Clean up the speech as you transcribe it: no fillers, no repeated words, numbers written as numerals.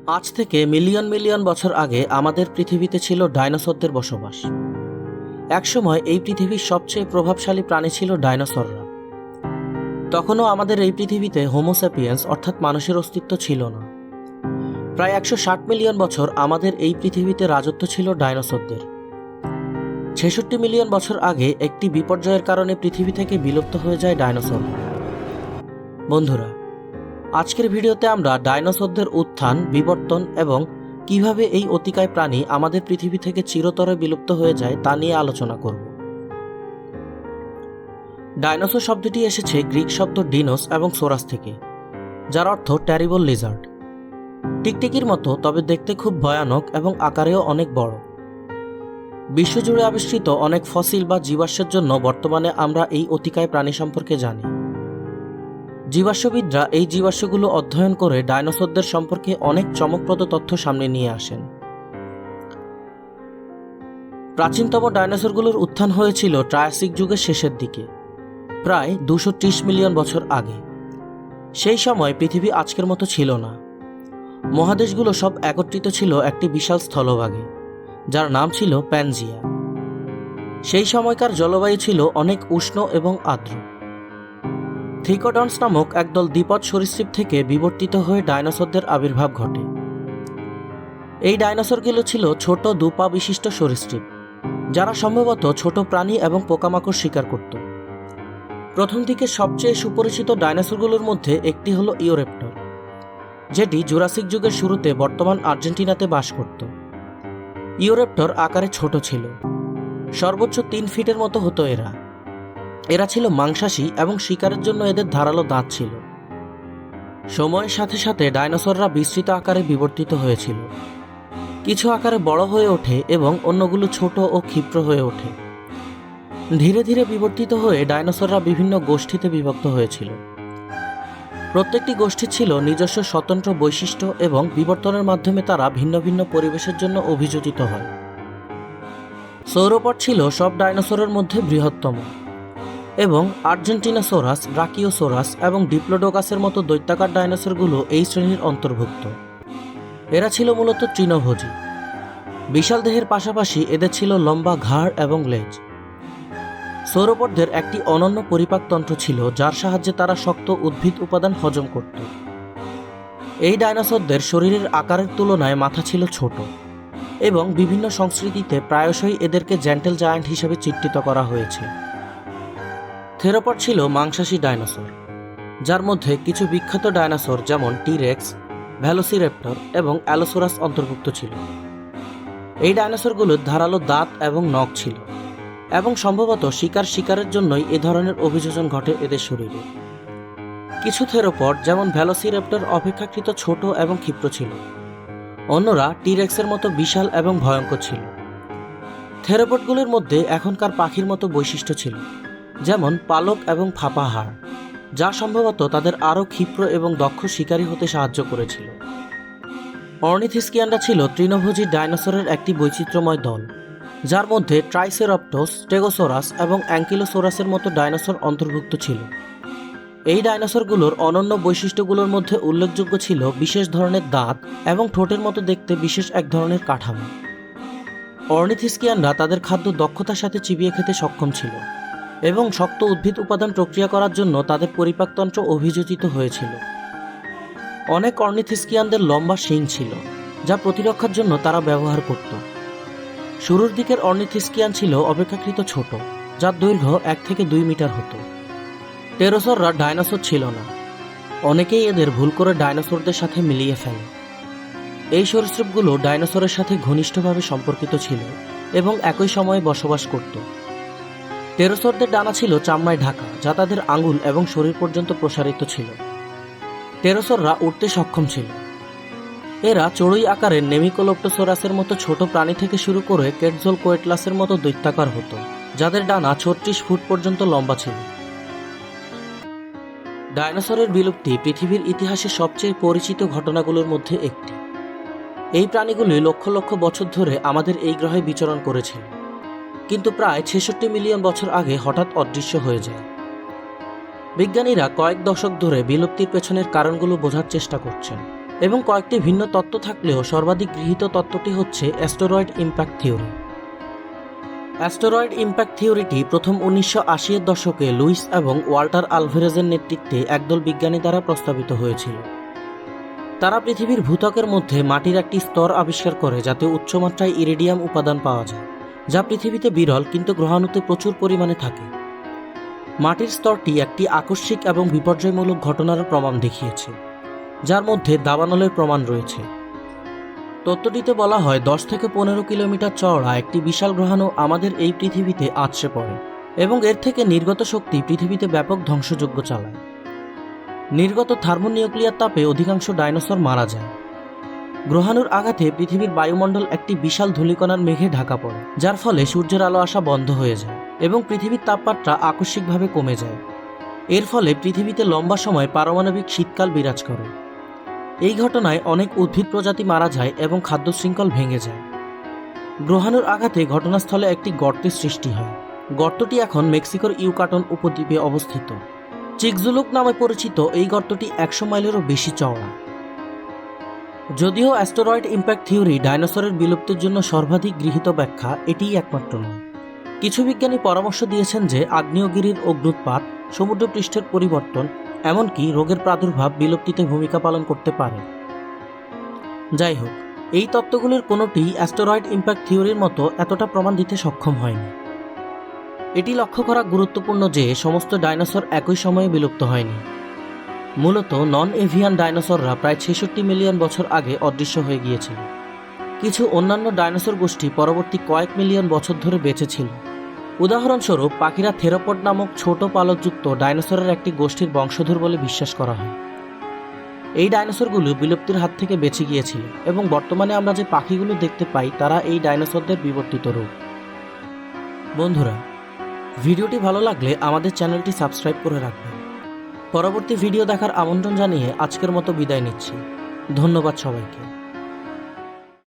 আজ থেকে million million বছর আগে আমাদের পৃথিবীতে ছিল ডাইনোসরদের বসবাস। একসময় এই পৃথিবীর সবচেয়ে প্রভাবশালী প্রাণী ছিল ডাইনোসররা। তখনও আমাদের এই পৃথিবীতে হোমোস্যাপিয়েন্স অর্থাৎ মানুষের অস্তিত্ব ছিল না। প্রায় 160 মিলিয়ন বছর আমাদের এই পৃথিবীতে রাজত্ব ছিল ডাইনোসরদের। 66 মিলিয়ন বছর আগে একটি বিপর্যয়ের কারণে পৃথিবী থেকে বিলুপ্ত হয়ে যায় ডাইনোসর। বন্ধুরা, আজকের ভিডিওতে আমরা ডাইনোসরদের উত্থান, বিবর্তন এবং কিভাবে এই অতিকায় প্রাণী আমাদের পৃথিবী থেকে চিরতরে বিলুপ্ত হয়ে যায় তা নিয়ে আলোচনা করব। ডাইনোসর শব্দটি এসেছে গ্রিক শব্দ ডিনোস এবং সোরাস থেকে, যার অর্থ ট্যারিবল লিজার্ড। টিকটিকির মতো, তবে দেখতে খুব ভয়ানক এবং আকারেও অনেক বড়। বিশ্বজুড়ে আবিষ্কৃত অনেক ফসিল বা জীবাশ্মের জন্য বর্তমানে আমরা এই অতিকায় প্রাণী সম্পর্কে জানি। জীবাশ্মবিদরা এই জীবাশ্মগুলো অধ্যয়ন করে ডাইনোসরদের সম্পর্কে অনেক চমকপ্রদ তথ্য সামনে নিয়ে আসেন। প্রাচীনতম ডাইনোসরগুলোর উত্থান হয়েছিল ট্রায়াসিক যুগের শেষের দিকে, প্রায় 230 মিলিয়ন বছর আগে। সেই সময় পৃথিবী আজকের মতো ছিল না। মহাদেশগুলো সব একত্রিত ছিল একটি বিশাল স্থলভাগে, যার নাম ছিল প্যানজিয়া। সেই সময়কার জলবায়ু ছিল অনেক উষ্ণ এবং আর্দ্র। থ্রিকোডন্স নামক একদল দ্বিপদ সরীসৃপ থেকে বিবর্তিত হয়ে ডাইনোসরদের আবির্ভাব ঘটে। এই ডাইনোসরগুলো ছিল ছোট দুপা বিশিষ্ট সরীসৃপ, যারা সম্ভবত ছোট প্রাণী এবং পোকামাকড় শিকার করত। প্রথম দিকে সবচেয়ে সুপরিচিত ডাইনোসরগুলোর মধ্যে একটি হল ইওরেপ্টর, যেটি জুরাসিক যুগের শুরুতে বর্তমান আর্জেন্টিনাতে বাস করত। ইওরেপ্টর আকারে ছোট ছিল, সর্বোচ্চ 3 ফিটের মতো হতো এরা ছিল মাংসাশী এবং শিকারের জন্য এদের ধারালো দাঁত ছিল। সময়ের সাথে সাথে ডাইনোসররা বিস্তৃত আকারে বিবর্তিত হয়েছিল। কিছু আকারে বড় হয়ে ওঠে এবং অন্যগুলো ছোট ও ক্ষিপ্র হয়ে ওঠে। ধীরে ধীরে বিবর্তিত হয়ে ডাইনোসররা বিভিন্ন গোষ্ঠীতে বিভক্ত হয়েছিল। প্রত্যেকটি গোষ্ঠী ছিল নিজস্ব স্বতন্ত্র বৈশিষ্ট্য এবং বিবর্তনের মাধ্যমে তারা ভিন্ন ভিন্ন পরিবেশের জন্য অভিযোজিত হয়। সৌরপড ছিল সব ডাইনোসরের মধ্যে বৃহত্তম এবং আর্জেন্টিনোসরাস, ব্রাকিওসোরাস এবং ডিপ্লোডোকাসের মতো দৈত্যাকার ডাইনোসরগুলো এই শ্রেণীর অন্তর্ভুক্ত। এরা ছিল মূলত তৃণভোজী। বিশাল দেহের পাশাপাশি এদের ছিল লম্বা ঘাড় এবং লেজ। সৌরপডদের একটি অনন্য পরিপাকতন্ত্র ছিল, যার সাহায্যে তারা শক্ত উদ্ভিদ উপাদান হজম করত। এই ডাইনোসরদের শরীরের আকারের তুলনায় মাথা ছিল ছোট এবং বিভিন্ন সংস্কৃতিতে প্রায়শই এদেরকে জেন্টেল জায়ান্ট হিসেবে চিত্রিত করা হয়েছে। থেরোপড ছিল মাংসাশী ডাইনোসর, যার মধ্যে কিছু বিখ্যাত ডাইনোসর যেমন টিরেক্স, ভেলোসিরেপ্টর এবং অ্যালোসোরাস অন্তর্ভুক্ত ছিল। এই ডাইনোসরগুলোর ধারালো দাঁত এবং নখ ছিল এবং সম্ভবত শিকারের জন্যই এ ধরনের অভিযোজন ঘটে এদের শরীরে। কিছু থেরোপড যেমন ভেলোসিরেপ্টর অপেক্ষাকৃত ছোট এবং ক্ষিপ্র ছিল, অন্যরা টিরেক্সের মতো বিশাল এবং ভয়ঙ্কর ছিল। থেরোপডগুলোর মধ্যে এখনকার পাখির মতো বৈশিষ্ট্য ছিল, যেমন পালক এবং ফাঁপা হাড়, যা সম্ভবত তাদের আরও ক্ষিপ্র এবং দক্ষ শিকারী হতে সাহায্য করেছিল। অর্নিথিস্কিয়ানরা ছিল তৃণভোজী ডাইনোসরের একটি বৈচিত্র্যময় দল, যার মধ্যে ট্রাইসেরাপটস, স্টেগোসোরাস এবং অ্যাঙ্কিলোসোরাসের মতো ডাইনোসর অন্তর্ভুক্ত ছিল। এই ডাইনোসরগুলোর অনন্য বৈশিষ্ট্যগুলোর মধ্যে উল্লেখযোগ্য ছিল বিশেষ ধরনের দাঁত এবং ঠোঁটের মতো দেখতে বিশেষ এক ধরনের কাঠামো। অর্নিথিস্কিয়ানরা তাদের খাদ্য দক্ষতার সাথে চিবিয়ে খেতে সক্ষম ছিল এবং শক্ত উদ্ভিদ উপাদান প্রক্রিয়া করার জন্য তাদের পরিপাকতন্ত্র অভিযোজিত হয়েছিল। অনেক অর্নিথিস্কিয়ানদের লম্বা শিং ছিল, যা প্রতিরক্ষার জন্য তারা ব্যবহার করত। শুরুর দিকের অর্নিথিস্কিয়ান ছিল অপেক্ষাকৃত ছোট, যার দৈর্ঘ্য 1 থেকে 2 মিটার হতো। টেরোসররা ডাইনোসর ছিল না। অনেকেই এদের ভুল করে ডাইনোসরদের সাথে মিলিয়ে ফেলে। এই সরীসৃপগুলো ডাইনোসরের সাথে ঘনিষ্ঠভাবে সম্পর্কিত ছিল এবং একই সময়ে বসবাস করত। টেরোসরদের ডানা ছিল চামড়ায় ঢাকা, যা তাদের আঙুল এবং শরীর পর্যন্ত প্রসারিত ছিল। টেরোসররা উড়তে সক্ষম ছিল। এরা চড়ুই আকারের নেমিকোলেপ্টোসোরাসের মতো ছোট প্রাণী থেকে শুরু করে কেটজলকোয়েটলাসের মতো দৈত্যাকার হতো, যাদের ডানা 36 ফুট পর্যন্ত লম্বা ছিল। ডাইনোসরের বিলুপ্তি পৃথিবীর ইতিহাসে সবচেয়ে পরিচিত ঘটনাগুলোর মধ্যে একটি। এই প্রাণীগুলি লক্ষ লক্ষ বছর ধরে আমাদের এই গ্রহে বিচরণ করেছিল, কিন্তু প্রায় 66 মিলিয়ন বছর আগে হঠাৎ অদৃশ্য হয়ে যায়। বিজ্ঞানীরা কয়েক দশক ধরে বিলুপ্তির পেছনের কারণগুলো বোঝার চেষ্টা করছেন এবং কয়েকটি ভিন্ন তত্ত্ব থাকলেও সর্বাধিক গৃহীত তত্ত্বটি হচ্ছে asteroid impact theory. Asteroid impact থিওরিটি প্রথম 1980-এর দশকে লুইস এবং ওয়াল্টার আলভারেজের নেতৃত্বে একদল বিজ্ঞানী দ্বারা প্রস্তাবিত হয়েছিল। তারা পৃথিবীর ভূত্বকের মধ্যে মাটির একটি স্তর আবিষ্কার করে যাতে উচ্চমাত্রায় ইরিডিয়াম উপাদান পাওয়া যায়, যা পৃথিবীতে বিরল কিন্তু গ্রহাণুতে প্রচুর পরিমাণে থাকে। মাটির স্তরটি একটি আকস্মিক এবং বিপর্যয়মূলক ঘটনার প্রমাণ দেখিয়েছে, যার মধ্যে দাবানলের প্রমাণ রয়েছে। তত্ত্বটিতে বলা হয় 10 থেকে 15 কিলোমিটার চওড়া একটি বিশাল গ্রহাণু আমাদের এই পৃথিবীতে আছড়ে পড়ে এবং এর থেকে নির্গত শক্তি পৃথিবীতে ব্যাপক ধ্বংসযজ্ঞ চালায়। নির্গত থার্মোনিউক্লিয়ার তাপে অধিকাংশ ডাইনোসর মারা যায়। গ্রহাণুর আঘাতে পৃথিবীর বায়ুমণ্ডল একটি বিশাল ধূলিকণার মেঘে ঢাকা পড়ে, যার ফলে সূর্যের আলো আসা বন্ধ হয়ে যায় এবং পৃথিবীর তাপমাত্রা আকস্মিকভাবে কমে যায়। এর ফলে পৃথিবীতে লম্বা সময় পারমাণবিক শীতকাল বিরাজ করে। এই ঘটনায় অনেক উদ্ভিদ প্রজাতি মারা যায় এবং খাদ্য শৃঙ্খল ভেঙে যায়। গ্রহাণুর আঘাতে ঘটনাস্থলে একটি গর্তের সৃষ্টি হয়। গর্তটি এখন মেক্সিকোর ইউকাটন উপদ্বীপে অবস্থিত। চিকজুলুক নামে পরিচিত এই গর্তটি 100 মাইলেরও বেশি চওড়া। যদিও অ্যাস্টেরয়েড ইম্প্যাক্ট থিওরি ডাইনোসরের বিলুপ্তির জন্য সর্বাধিক গৃহীত ব্যাখ্যা, এটিই একমাত্র নয়। কিছু বিজ্ঞানী পরামর্শ দিয়েছেন যে আগ্নেয়গিরির অগ্ন্যুৎপাত, সমুদ্রপৃষ্ঠের পরিবর্তন, এমনকি রোগের প্রাদুর্ভাব বিলুপ্তিতে ভূমিকা পালন করতে পারে। যাই হোক, এই তত্ত্বগুলির কোনোটিই অ্যাস্টেরয়েড ইম্প্যাক্ট থিওরির মতো এতটা প্রমাণ দিতে সক্ষম হয়নি। এটি লক্ষ্য করা গুরুত্বপূর্ণ যে সমস্ত ডাইনোসর একই সময়ে বিলুপ্ত হয়নি। মূলত নন এভিয়ান ডাইনোসররা প্রায় 66 মিলিয়ন বছর আগে অদৃশ্য হয়ে গিয়েছিল। কিছু অন্যান্য ডাইনোসর গোষ্ঠী পরবর্তী কয়েক মিলিয়ন বছর ধরে বেঁচে ছিল। উদাহরণস্বরূপ, পাখিরা থেরোপড নামক ছোট পালকযুক্ত ডাইনোসরের একটি গোষ্ঠীর বংশধর বলে বিশ্বাস করা হয়। এই ডাইনোসরগুলো বিলুপ্তির হাত থেকে বেঁচে গিয়েছিল এবং বর্তমানে আমরা যে পাখিগুলো দেখতে পাই তারা এই ডাইনোসরদের বিবর্তিত রূপ। বন্ধুরা, ভিডিওটি ভালো লাগলে আমাদের চ্যানেলটি সাবস্ক্রাইব করে রাখবেন। পরবর্তী ভিডিও দেখার আমন্ত্রণ জানিয়ে আজকের মতো বিদায় নিচ্ছি। ধন্যবাদ সবাইকে।